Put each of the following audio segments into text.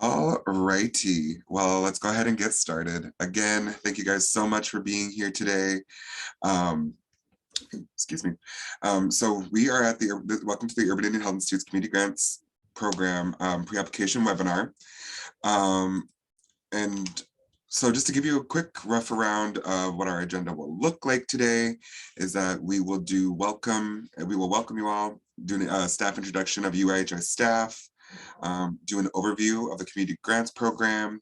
All righty. Well, let's go ahead and get started. Again, thank you guys so much for being here today. Um, excuse me. So we are at welcome to the Urban Indian Health Institute's Community Grants Program pre-application webinar. And so just to give you a quick rough around of what our agenda will look like today is that we will welcome you all, do a staff introduction of UIHI staff, do an overview of the community grants program,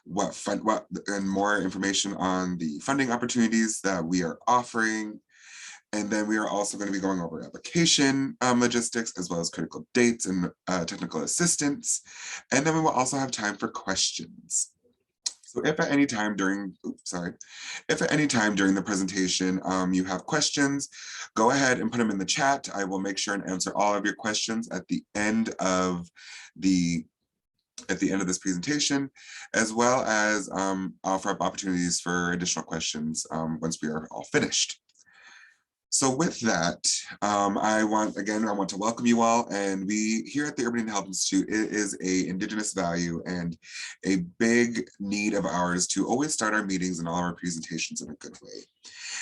and more information on the funding opportunities that we are offering. And then we are also going to be going over application logistics, as well as critical dates and technical assistance. And then we will also have time for questions. So if at any time during, the presentation you have questions, go ahead and put them in the chat. I will make sure and answer all of your questions at the end of this presentation, as well as offer up opportunities for additional questions once we are all finished. So with that, I want to welcome you all. And we here at the Urban Indian Health Institute, it is an Indigenous value and a big need of ours to always start our meetings and all our presentations in a good way.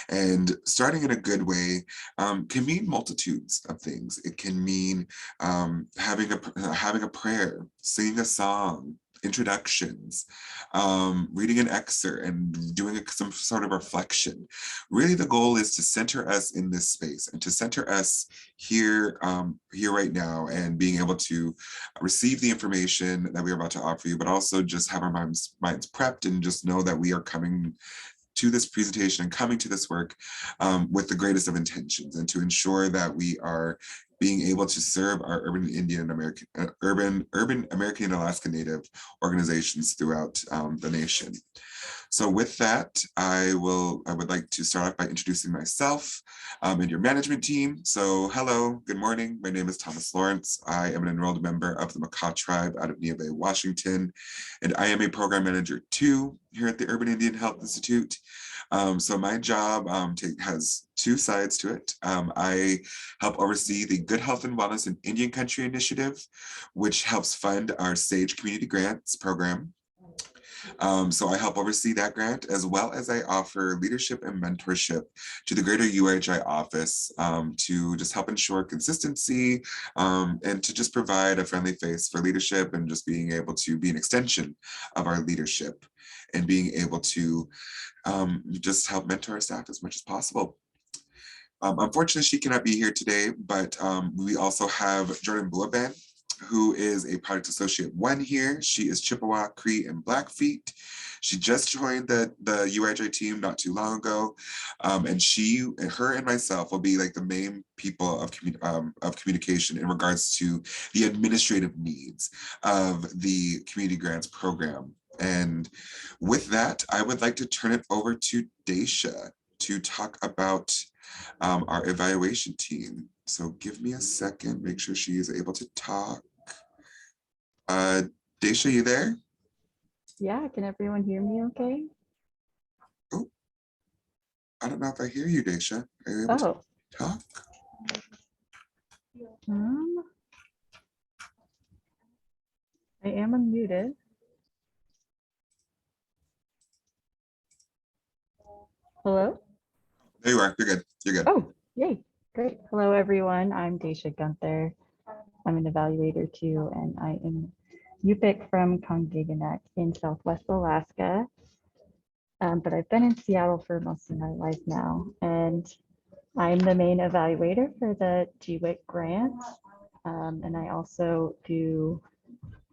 And starting in a good way can mean multitudes of things. It can mean having a prayer, singing a song, introductions, reading an excerpt and doing some sort of reflection. Really, the goal is to center us in this space and to center us here right now, and being able to receive the information that we're about to offer you, but also just have our minds prepped and just know that we are coming to this presentation and coming to this work with the greatest of intentions, and to ensure that we are being able to serve our urban American and Alaska Native organizations throughout the nation. So with that, I would like to start off by introducing myself and your management team. So hello, good morning. My name is Thomas Lawrence. I am an enrolled member of the Makah tribe out of Neah Bay, Washington, and I am a program manager too here at the Urban Indian Health Institute. So my job has two sides to it. I help oversee the Good Health and Wellness in Indian Country initiative, which helps fund our SAGE community grants program. So I help oversee that grant, as well as I offer leadership and mentorship to the greater UIHI office to just help ensure consistency and to just provide a friendly face for leadership, and just being able to be an extension of our leadership, and being able to just help mentor our staff as much as possible. Unfortunately, she cannot be here today, but we also have Jordan Buaban, who is a Project Associate 1 here. She is Chippewa, Cree, and Blackfeet. She just joined the UIHI team not too long ago, and her and myself will be like the main people of communication in regards to the administrative needs of the community grants program. And with that, I would like to turn it over to Daisha to talk about our evaluation team. So give me a second, make sure she is able to talk. Daisha, you there? Yeah, can everyone hear me okay? Oh, I don't know if I hear you, Daisha. Are you able to talk? I am unmuted. Hello? There you are. You're good. You're good. Oh, yay. Great. Hello, everyone. I'm Daisha Gunther. I'm an evaluator too, and I am UPIC from Kongaganak in Southwest Alaska. But I've been in Seattle for most of my life now, and I'm the main evaluator for the GWIC grant. And I also do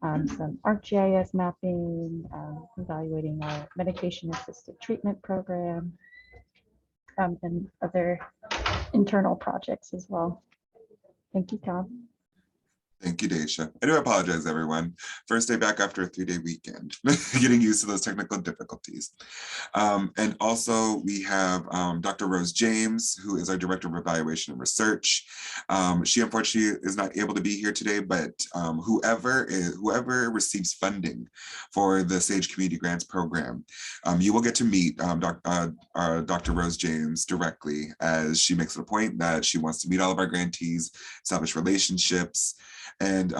some ArcGIS mapping, evaluating our medication-assisted treatment program, and other internal projects as well. Thank you, Tom. Thank you, Daisha. I do apologize, everyone. First day back after a 3-day weekend, getting used to those technical difficulties. And also we have Dr. Rose James, who is our Director of Evaluation and Research. She unfortunately is not able to be here today, but whoever receives funding for the SAGE Community Grants Program, you will get to meet Dr. Rose James directly, as she makes it a point that she wants to meet all of our grantees, establish relationships, And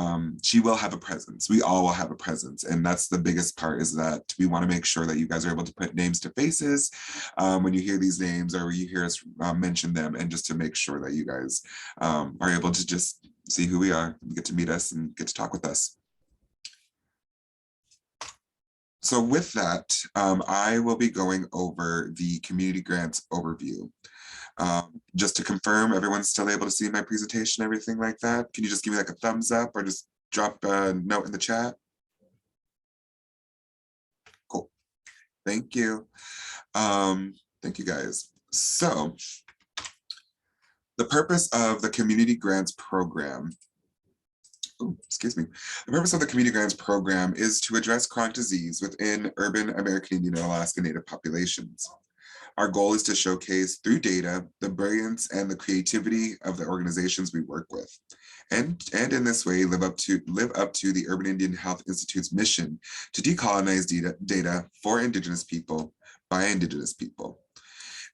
she will have a presence. We all will have a presence. And that's the biggest part, is that we want to make sure that you guys are able to put names to faces when you hear these names, or you hear us mention them, and just to make sure that you guys are able to just see who we are, get to meet us, and get to talk with us. So with that, I will be going over the community grants overview. Just to confirm, everyone's still able to see my presentation, everything like that? Can you just give me like a thumbs up, or just drop a note in the chat? Cool. Thank you. Thank you, guys. So the purpose of the community grants program, excuse me. The purpose of the community grants program is to address chronic disease within urban American Indian and Alaska Native populations. Our goal is to showcase through data the brilliance and the creativity of the organizations we work with, and in this way live up to the Urban Indian Health Institute's mission to decolonize data for Indigenous people by Indigenous people.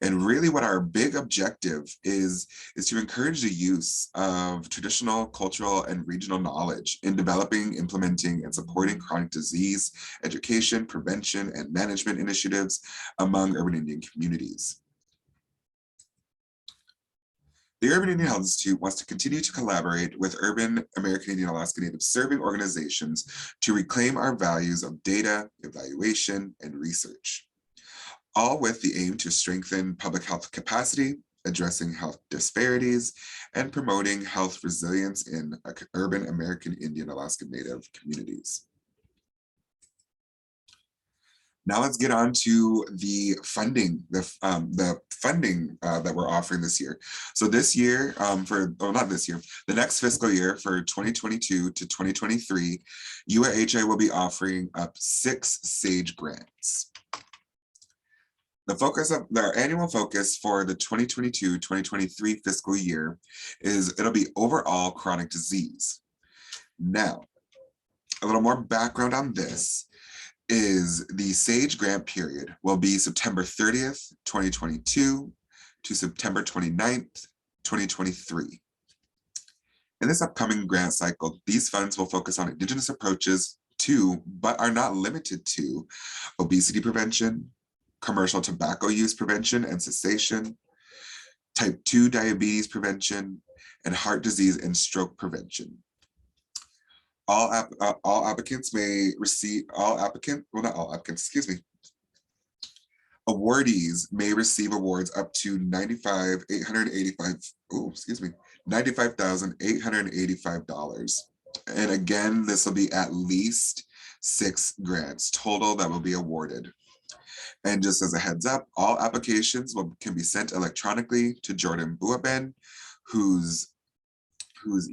And really what our big objective is to encourage the use of traditional, cultural, and regional knowledge in developing, implementing, and supporting chronic disease, education, prevention, and management initiatives among urban Indian communities. The Urban Indian Health Institute wants to continue to collaborate with urban American Indian Alaska Native serving organizations to reclaim our values of data, evaluation, and research, all with the aim to strengthen public health capacity, addressing health disparities, and promoting health resilience in urban American Indian Alaska Native communities. Now let's get on to the funding, that we're offering this year. So this year, not this year, the next fiscal year for 2022 to 2023, UIHI will be offering up 6 SAGE grants. The focus of our annual focus for the 2022-2023 fiscal year is it'll be overall chronic disease. Now, a little more background on this is the SAGE grant period will be September 30th, 2022 to September 29th, 2023. In this upcoming grant cycle, these funds will focus on Indigenous approaches to, but are not limited to, obesity prevention, commercial tobacco use prevention and cessation, type 2 diabetes prevention, and heart disease and stroke prevention. All applicants may receive, awardees may receive awards up to $95,885. And again, this will be at least 6 grants total that will be awarded. And just as a heads up, all applications can be sent electronically to Jordan Buaben, whose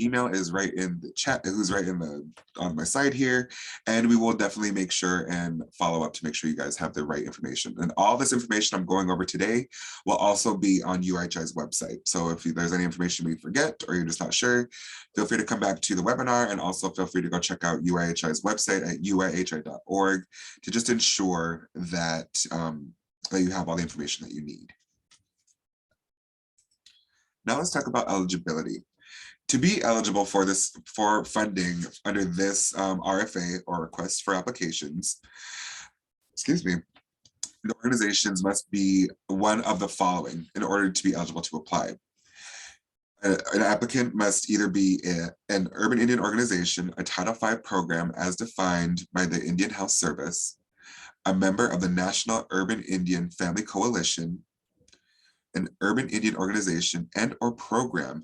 email is right in the chat, on my side here. And we will definitely make sure and follow up to make sure you guys have the right information. And all this information I'm going over today will also be on UIHI's website. So if there's any information we forget or you're just not sure, feel free to come back to the webinar, and also feel free to go check out UIHI's website at uihi.org to just ensure that, that you have all the information that you need. Now let's talk about eligibility. To be eligible for funding under this RFA, or request for applications, the organizations must be one of the following in order to be eligible to apply. An applicant must either be an urban Indian organization, a Title V program as defined by the Indian Health Service, a member of the National Urban Indian Family Coalition, an urban Indian organization and or program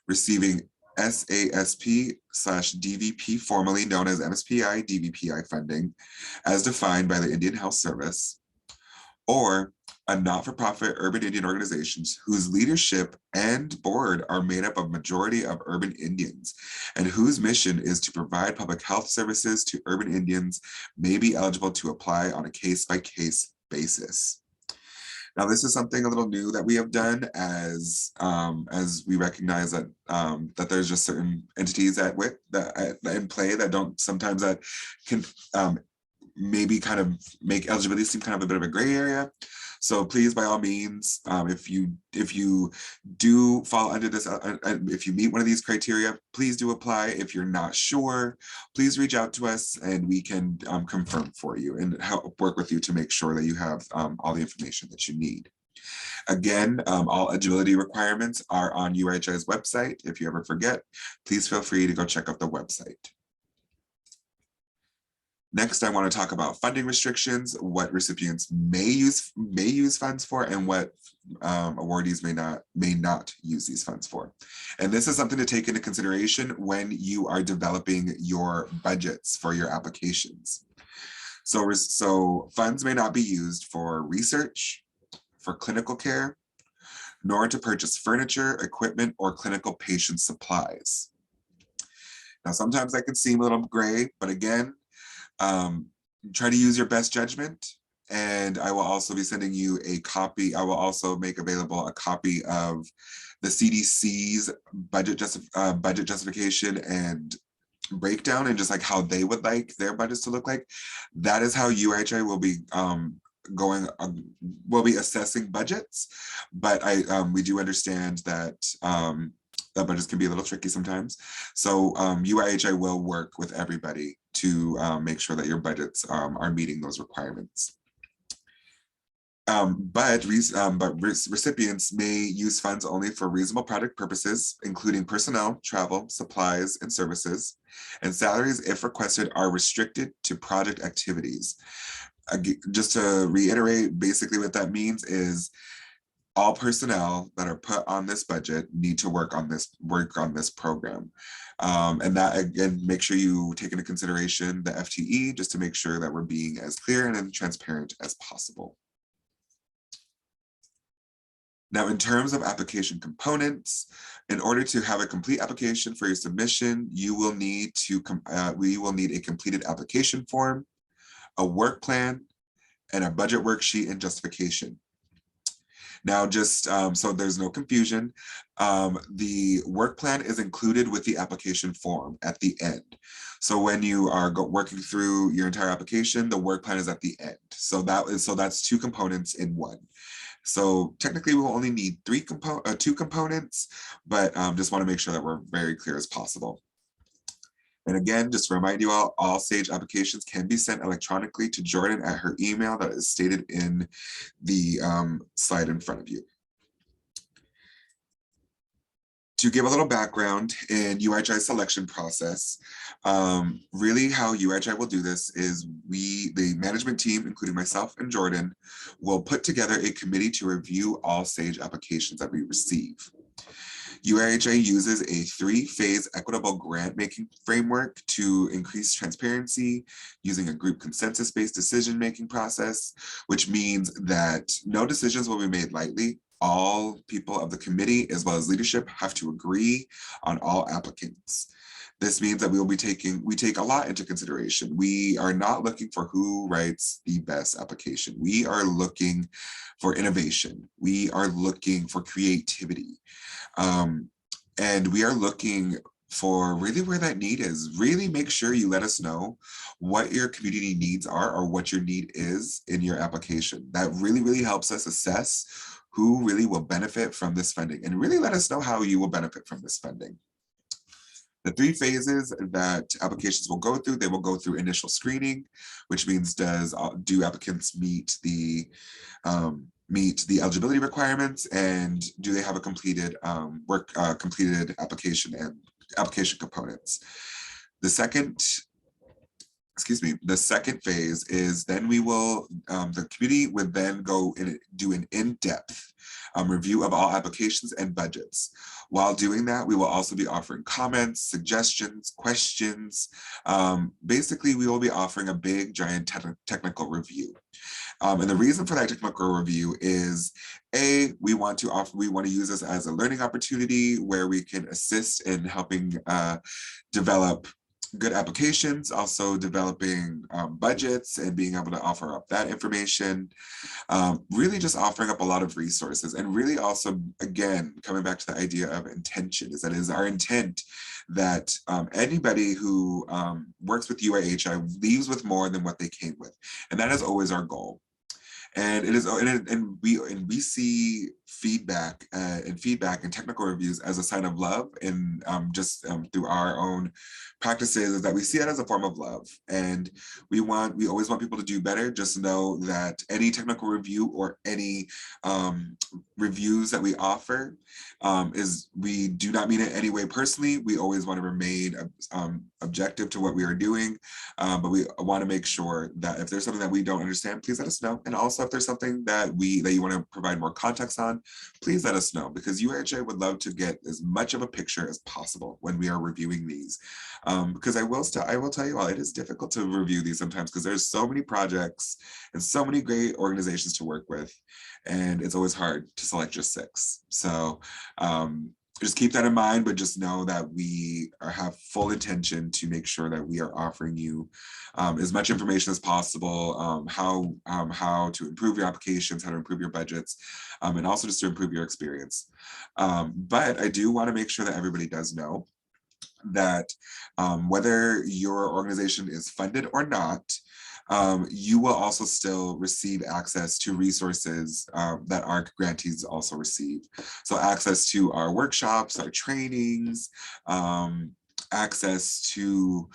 receiving SASP/DVP, formerly known as MSPI DVPI funding, as defined by the Indian Health Service, or a not-for-profit urban Indian organizations whose leadership and board are made up of majority of urban Indians and whose mission is to provide public health services to urban Indians may be eligible to apply on a case-by-case basis. Now, this is something a little new that we have done as we recognize that that there's just certain entities that in play that don't sometimes that can maybe kind of make eligibility seem kind of a bit of a gray area. So please, by all means, if you do fall under this, if you meet one of these criteria, please do apply. If you're not sure, please reach out to us and we can confirm for you and help work with you to make sure that you have all the information that you need. Again, all eligibility requirements are on UIHI's website. If you ever forget, please feel free to go check out the website. Next, I want to talk about funding restrictions, what recipients may use funds for, and what awardees may not use these funds for. And this is something to take into consideration when you are developing your budgets for your applications. So funds may not be used for research, for clinical care, nor to purchase furniture, equipment, or clinical patient supplies. Now, sometimes that can seem a little gray, but again, try to use your best judgment. And I will also be sending you a copy. I will also make available a copy of the CDC's budget justification and breakdown, and just like how they would like their budgets to look like. That is how UIHI will be we'll be assessing budgets, but we do understand that that budgets can be a little tricky sometimes. So UIHI will work with everybody to make sure that your budgets are meeting those requirements. But recipients may use funds only for reasonable project purposes, including personnel, travel, supplies, and services, and salaries, if requested, are restricted to project activities. Just to reiterate, basically what that means is all personnel that are put on this budget need to work on this program. And that, again, make sure you take into consideration the FTE, just to make sure that we're being as clear and transparent as possible. Now, in terms of application components, in order to have a complete application for your submission, we will need a completed application form, a work plan, and a budget worksheet and justification. Now, just so there's no confusion, the work plan is included with the application form at the end. So when you are working through your entire application, the work plan is at the end. So that's two components in one. So technically we'll only need two components, but just want to make sure that we're very clear as possible. And again, just to remind you all SAGE applications can be sent electronically to Jordan at her email that is stated in the slide in front of you. To give a little background in UIHI's selection process, really how UIHI will do this is the management team, including myself and Jordan, will put together a committee to review all SAGE applications that we receive. UIHI uses a three-phase equitable grant-making framework to increase transparency using a group consensus-based decision-making process, which means that no decisions will be made lightly. All people of the committee, as well as leadership, have to agree on all applicants. This means that we take a lot into consideration. We are not looking for who writes the best application. We are looking for innovation. We are looking for creativity. And we are looking for really where that need is. Really make sure you let us know what your community needs are or what your need is in your application. That really, really helps us assess who really will benefit from this funding, and really let us know how you will benefit from this funding. The three phases that applications will go through, they will go through initial screening, which means do applicants meet the eligibility requirements, and do they have a completed completed application and application components. The second phase is then the committee would then go and do an in-depth review of all applications and budgets. While doing that, we will also be offering comments, suggestions, questions. Basically, we will be offering a big, giant technical review. And the reason for that technical review is, we want to use this as a learning opportunity where we can assist in helping develop good applications, also developing budgets and being able to offer up that information, really just offering up a lot of resources. And really also, again, coming back to the idea of intention, is that it is our intent that anybody who works with UIHI leaves with more than what they came with. And that is always our goal. And it is, and we see feedback and technical reviews as a sign of love, and through our own practices, is that we see it as a form of love. And we always want people to do better. Just know that any technical review or any reviews that we offer we do not mean it any way personally. We always want to remain objective to what we are doing, but we want to make sure that if there's something that we don't understand, please let us know. And also, if there's something that you want to provide more context on, please let us know, because UIHI would love to get as much of a picture as possible when we are reviewing these. Because I will tell you all, it is difficult to review these sometimes, because there's so many projects and so many great organizations to work with, and it's always hard to select just 6. So just keep that in mind, but just know that we have full intention to make sure that we are offering you as much information as possible, how to improve your applications, how to improve your budgets, and also just to improve your experience. But I do want to make sure that everybody does know that whether your organization is funded or not, you will also still receive access to resources that our grantees also receive. So access to our workshops, our trainings, access to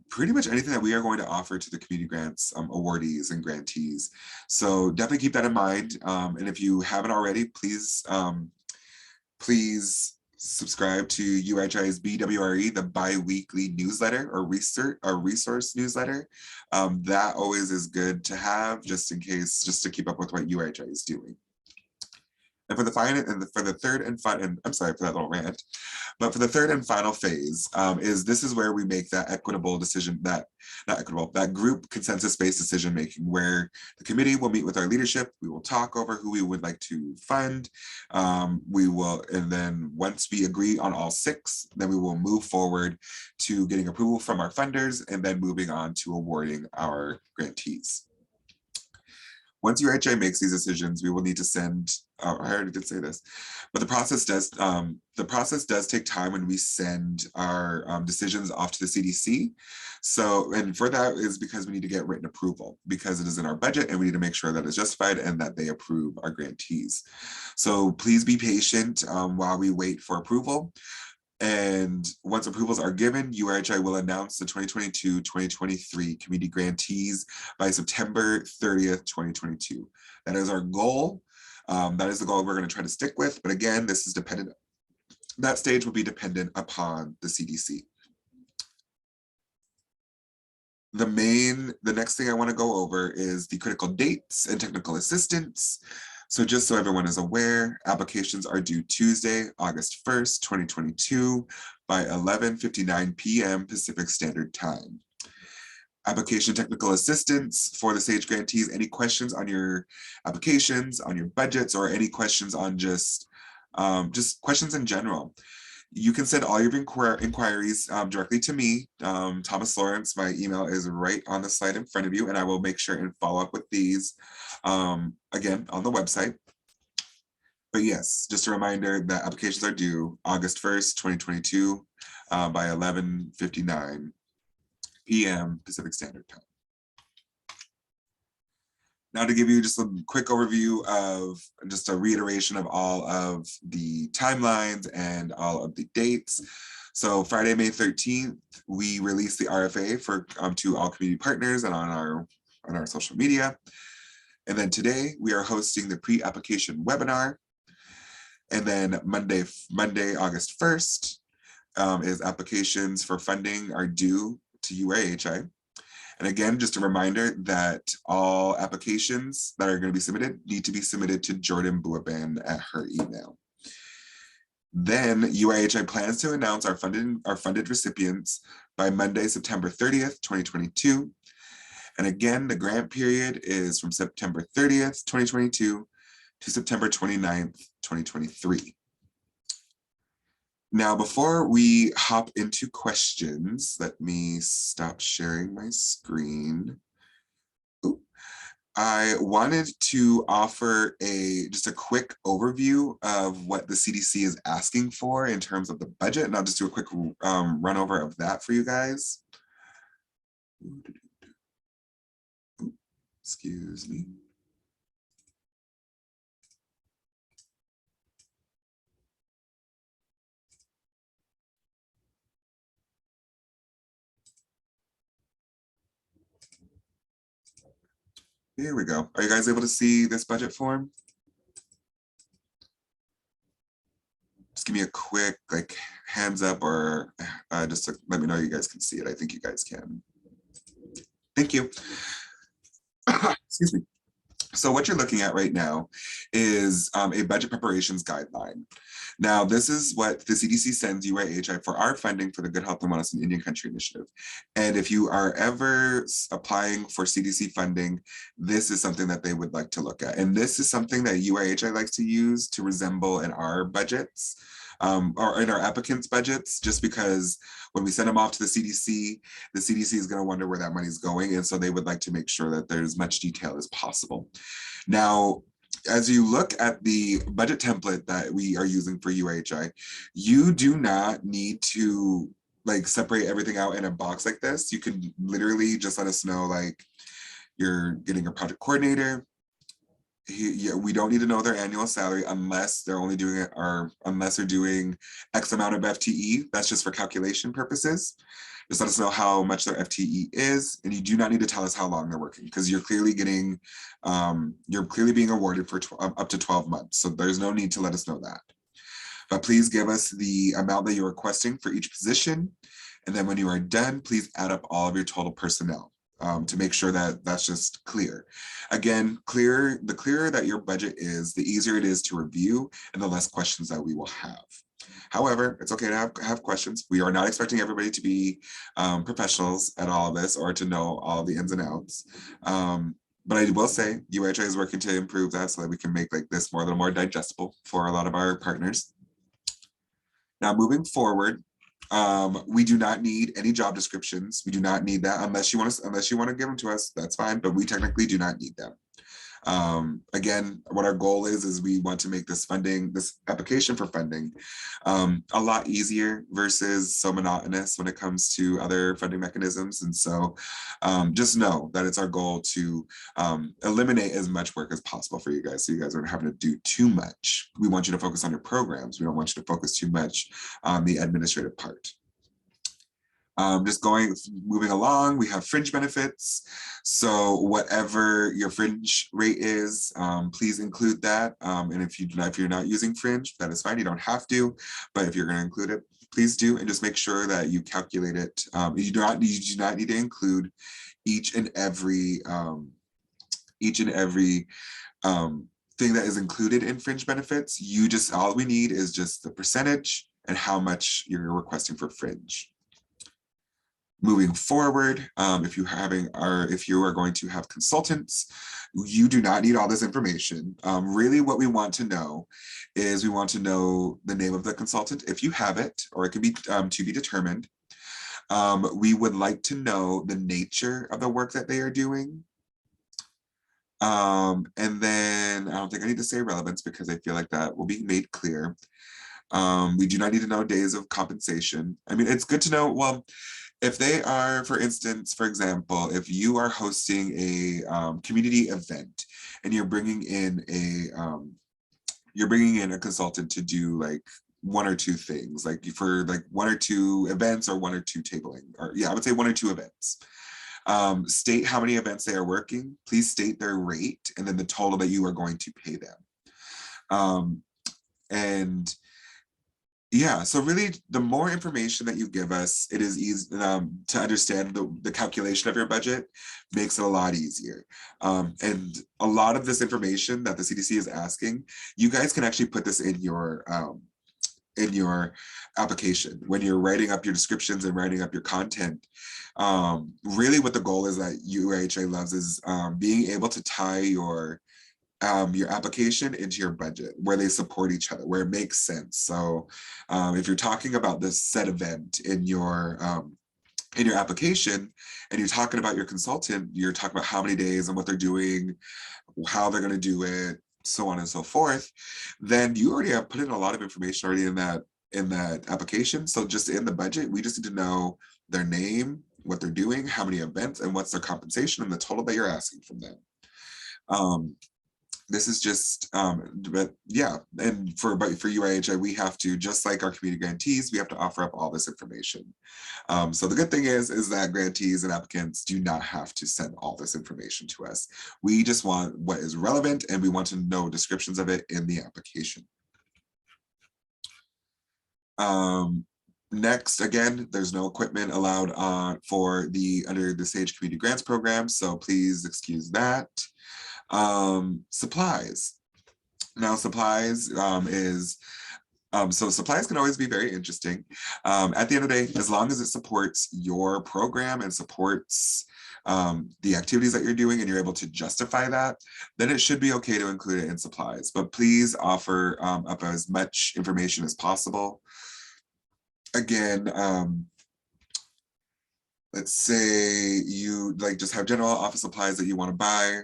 pretty much anything that we are going to offer to the community grants awardees and grantees. So definitely keep that in mind. And if you haven't already, please subscribe to UIHI's BWRE, the bi-weekly newsletter or resource newsletter. That always is good to have, just in case, just to keep up with what UIHI is doing. And for the third and final, I'm sorry for that little rant, but for the third and final phase, this is where we make that equitable decision, that group consensus-based decision making, where the committee will meet with our leadership. We will talk over who we would like to fund. And then once we agree on all 6, then we will move forward to getting approval from our funders, and then moving on to awarding our grantees. Once UIHI makes these decisions, we will need to send, I already did say this, but the process does take time when we send our decisions off to the CDC. So, and for that is because we need to get written approval, because it is in our budget, and we need to make sure that it's justified and that they approve our grantees. So please be patient while we wait for approval. And once approvals are given, UIHI will announce the 2022-2023 community grantees by September 30th, 2022. That is our goal. That is the goal we're going to try to stick with. But again, this is dependent. That stage will be dependent upon the CDC. The next thing I want to go over is the critical dates and technical assistance. So just so everyone is aware, applications are due Tuesday, August 1st, 2022 by 11:59 p.m. Pacific Standard Time. Application technical assistance for the SAGE grantees. Any questions on your applications, on your budgets, or any questions on just questions in general, you can send all your inquiries directly to me, Thomas Lawrence. My email is right on the slide in front of you, and I will make sure and follow up with these again on the website. But yes, just a reminder that applications are due August 1st, 2022 by 11:59 p.m. Pacific Standard Time. Now, to give you just a quick overview of just a reiteration of all of the timelines and all of the dates. So Friday, May 13th, we released the RFA for to all community partners and on our social media. And then today we are hosting the pre-application webinar. And then Monday, August 1st, is applications for funding are due to UIHI. And again, just a reminder that all applications that are going to be submitted need to be submitted to Jordan Buaban at her email. Then UIHI plans to announce our funded recipients by Monday, September 30th, 2022. And again, the grant period is from September 30th, 2022 to September 29th, 2023. Now, before we hop into questions, let me stop sharing my screen. Ooh. I wanted to offer just a quick overview of what the CDC is asking for in terms of the budget, and I'll just do a quick run over of that for you guys. Excuse me. Here we go. Are you guys able to see this budget form? Just give me a quick like hands up or just to let me know you guys can see it. I think you guys can. Thank you. Excuse me. So what you're looking at right now is a budget preparations guideline. Now, this is what the CDC sends UIHI for our funding for the Good Health and Wellness in Indian Country Initiative. And if you are ever applying for CDC funding, this is something that they would like to look at. And this is something that UIHI likes to use to resemble in our budgets. Or in our applicants' budgets, just because when we send them off to the CDC is going to wonder where that money is going. And so they would like to make sure that there's much detail as possible. Now, as you look at the budget template that we are using for UIHI, you do not need to like separate everything out in a box like this. You can literally just let us know like you're getting a project coordinator. We don't need to know their annual salary unless they're only doing it or unless they're doing X amount of FTE. That's just for calculation purposes. Just let us know how much their FTE is, and you do not need to tell us how long they're working because you're clearly getting, you're clearly being awarded for up to 12 months. So there's no need to let us know that. But please give us the amount that you're requesting for each position. And then when you are done, please add up all of your total personnel. To make sure that that's just clear. Again, the clearer that your budget is, the easier it is to review and the less questions that we will have. However, it's okay to have questions. We are not expecting everybody to be professionals at all of this or to know all the ins and outs. But I will say UIHI is working to improve that so that we can make like this a little more digestible for a lot of our partners. Now, moving forward, we do not need any job descriptions. We do not need that unless you want to give them to us. That's fine, but we technically do not need them. Again, what our goal is we want to make this application for funding, a lot easier versus so monotonous when it comes to other funding mechanisms. And so just know that it's our goal to eliminate as much work as possible for you guys. So you guys aren't having to do too much. We want you to focus on your programs. We don't want you to focus too much on the administrative part. Moving along, we have fringe benefits. So whatever your fringe rate is, please include that. And if you're not using fringe, that is fine. You don't have to, but if you're going to include it, please do, and just make sure that you calculate it. You do not need to include each and every thing that is included in fringe benefits. All we need is just the percentage and how much you're requesting for fringe. Moving forward, if you are going to have consultants, you do not need all this information. Really what we want to know is we want to know the name of the consultant, if you have it, or it can be to be determined. We would like to know the nature of the work that they are doing. And then I don't think I need to say relevance because I feel like that will be made clear. We do not need to know days of compensation. I mean, it's good to know, well, if they are, for example, if you are hosting a community event and you're bringing in a consultant to do like one or two things, like for like one or two events or one or two tabling, or yeah, I would say one or two events. State how many events they are working. Please state their rate and then the total that you are going to pay them. And yeah, so really, the more information that you give us, it is easy to understand the calculation of your budget makes it a lot easier. And a lot of this information that the CDC is asking, you guys can actually put this in your application when you're writing up your descriptions and writing up your content. Really, what the goal is that UIHI loves is being able to tie your application into your budget where they support each other, where it makes sense. So if you're talking about this set event in your application and you're talking about your consultant, you're talking about how many days and what they're doing, how they're going to do it, so on and so forth, then you already have put in a lot of information already in that application. So just in the budget, we just need to know their name, what they're doing, how many events, and what's their compensation and the total that you're asking from them. this is just, but yeah, and for UIHI, we have to, just like our community grantees, we have to offer up all this information. So the good thing is that grantees and applicants do not have to send all this information to us. We just want what is relevant, and we want to know descriptions of it in the application. Next, again, there's no equipment allowed for under the SAGE Community Grants Program, so please excuse that. Supplies. Now, supplies so supplies can always be very interesting. At the end of the day, as long as it supports your program and supports the activities that you're doing and you're able to justify that, then it should be okay to include it in supplies. But please offer up as much information as possible. Again, let's say you just have general office supplies that you want to buy.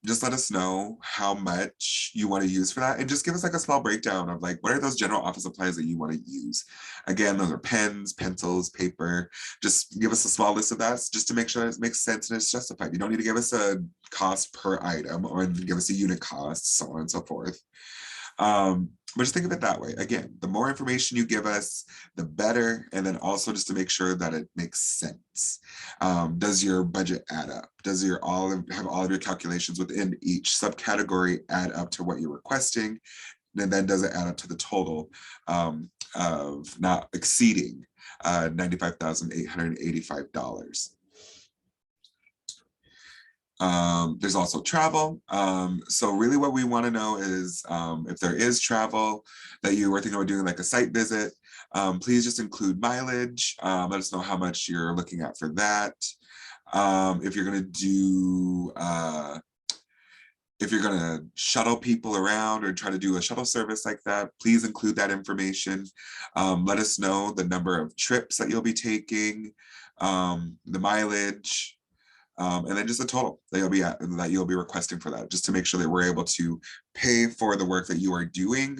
Just let us know how much you want to use for that, and just give us a small breakdown of what are those general office supplies that you want to use. Again, those are pens, pencils, paper. Just give us a small list of that just to make sure that it makes sense and it's justified. You don't need to give us a cost per item or give us a unit cost, so on and so forth. But just think of it that way. Again, the more information you give us, the better. And then also just to make sure that it makes sense. Does your budget add up? Does have all of your calculations within each subcategory add up to what you're requesting? And then does it add up to the total of not exceeding $95,885? There's also travel. So really what we want to know is if there is travel that you were thinking about doing a site visit, please just include mileage. Let us know how much you're looking at for that. If you're going to do if you're going to shuttle people around or try to do a shuttle service like that, please include that information. Let us know the number of trips that you'll be taking, the mileage, and then just the total that you'll be requesting for that, just to make sure that we're able to pay for the work that you are doing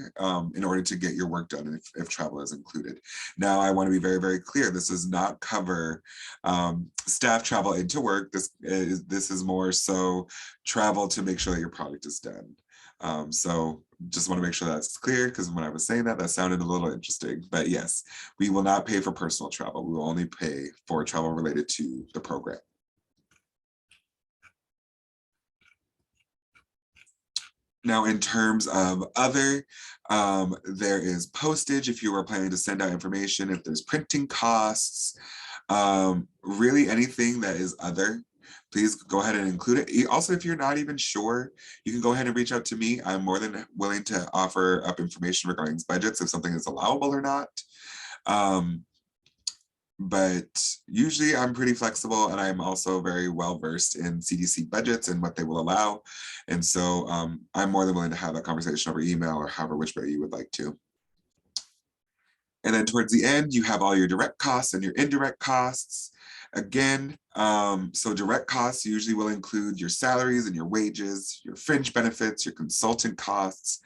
in order to get your work done if travel is included. Now, I want to be very, very clear. This does not cover staff travel into work. This is more so travel to make sure that your product is done. So just want to make sure that's clear, because when I was saying that sounded a little interesting. But yes, we will not pay for personal travel. We will only pay for travel related to the program. Now, in terms of other, there is postage if you are planning to send out information, if there's printing costs, really anything that is other, please go ahead and include it. Also, if you're not even sure, you can go ahead and reach out to me. I'm more than willing to offer up information regarding budgets if something is allowable or not. But usually I'm pretty flexible, and I'm also very well versed in CDC budgets and what they will allow. And so I'm more than willing to have that conversation over email or however which way you would like to. And then towards the end, you have all your direct costs and your indirect costs. Again, so direct costs usually will include your salaries and your wages, your fringe benefits, your consultant costs,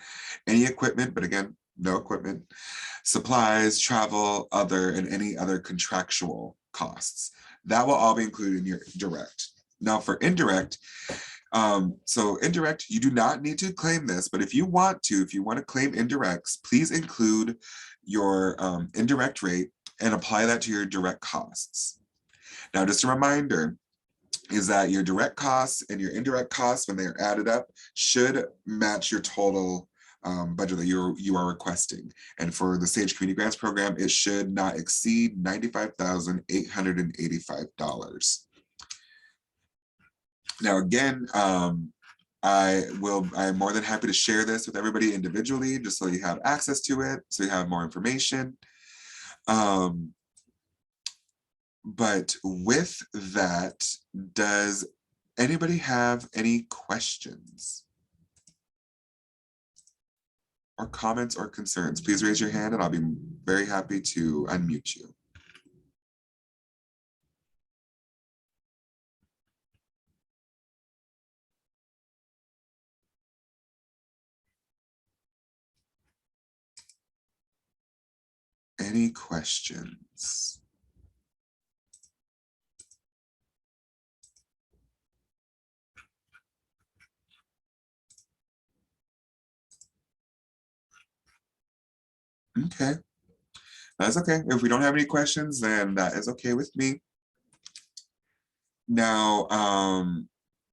any equipment, but again, no equipment, supplies, travel, other, and any other contractual costs. That will all be included in your direct. Now for indirect, so indirect, you do not need to claim this, but if you want to claim indirects, please include your indirect rate and apply that to your direct costs. Now, just a reminder is that your direct costs and your indirect costs, when they are added up, should match your total budget that you are requesting. And for the SAGE Community Grants Program, it should not exceed $95,885. Now, again, I'm more than happy to share this with everybody individually, just so you have access to it, so you have more information. But with that, does anybody have any questions or comments or concerns? Please raise your hand and I'll be very happy to unmute you. Any questions? Okay, that's okay. If we don't have any questions, then that is okay with me. Now,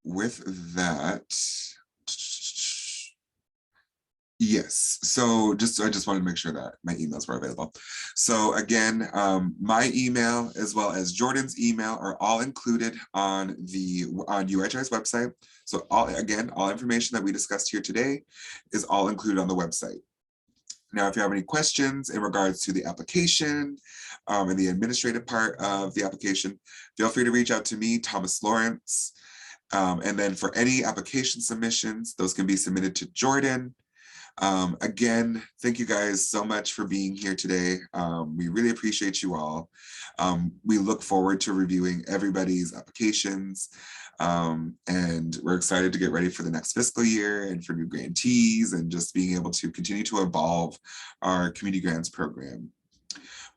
with that, yes. So I just wanted to make sure that my emails were available. So again, my email as well as Jordan's email are all included on UIHI's website. So all information that we discussed here today is all included on the website. Now, if you have any questions in regards to the application and the administrative part of the application, feel free to reach out to me, Thomas Lawrence. And then for any application submissions, those can be submitted to Jordan. Again, thank you guys so much for being here today. We really appreciate you all. We look forward to reviewing everybody's applications. And we're excited to get ready for the next fiscal year and for new grantees and just being able to continue to evolve our community grants program.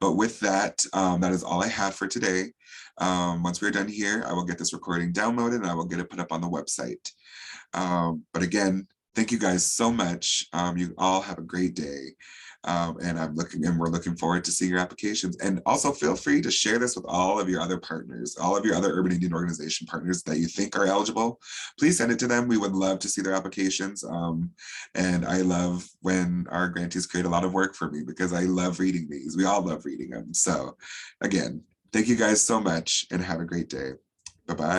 But with that, that is all I have for today. Once we're done here, I will get this recording downloaded and I will get it put up on the website. But again, thank you guys so much. You all have a great day. And we're looking forward to seeing your applications. And also feel free to share this with all of your other partners, all of your other urban Indian organization partners that you think are eligible. Please send it to them. We would love to see their applications. And I love when our grantees create a lot of work for me because I love reading these. We all love reading them. So again, thank you guys so much and have a great day. Bye-bye.